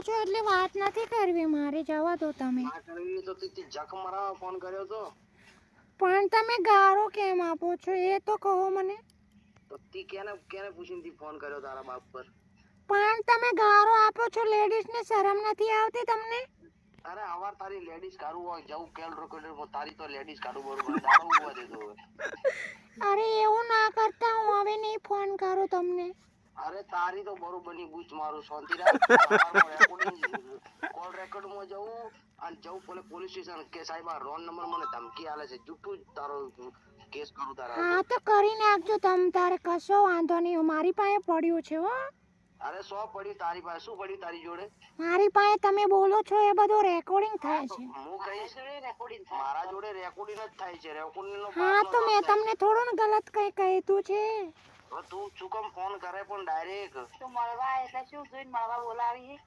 છો એટલે વાત નથી કરવી મારે, જવા દો તમે. ના કરવી તો તી જક મારા ફોન કર્યો તો. પણ તમે ગારો કેમ આપો છો એ તો કહો મને. તો તી કેને કેને પૂછીને તી ફોન કર્યો તારા બાપ પર? પણ તમે ગારો આપો છો લેડીઝને, શરમ નથી આવતી તમને? અરે આવાર તારી લેડીઝ કાઢું હોય જવું કેલ રેકોર્ડર તારી તો લેડીઝ કાઢું બરોબર દાડો ઉવા દેતો હવે. અરે એવું ના કરતા, હું હવે નહીં ફોન કરું તમને. અરે તારી તો બરોબર ની બૂચ મારું શાંતિ રાખ. સવારમાં રેકોર્ડિંગ કોલ રેકોર્ડમાં જવું અને જવું પોલીસ સ્ટેશન કે સાહેબ આ રોંગ નંબર મને ધમકી આલે છે, જૂઠું જ તારો કેસ કરું તારા હા તો કરી નાખજો તમ તારે, કશો વાંધો નહીં, મારી પાસે પડ્યું છે હો. અરે સો પડ્યું તારી પાસે, શું પડ્યું તારી જોડે? મારી પાસે તમે બોલો છો એ બધું રેકોર્ડિંગ થાય છે. હું કહીશ રેકોર્ડિંગ મારા જોડે રેકોર્ડિંગ જ થાય છે. રેકોર્ડિંગ નો હા તો મેં તમને થોડું ગલત કઈ કીધું છે. તું શું કેમ ફોન કરે પણ ડાયરેક્ટ? તું મળવા એટલે શું જોઈને મળવા બોલાવી?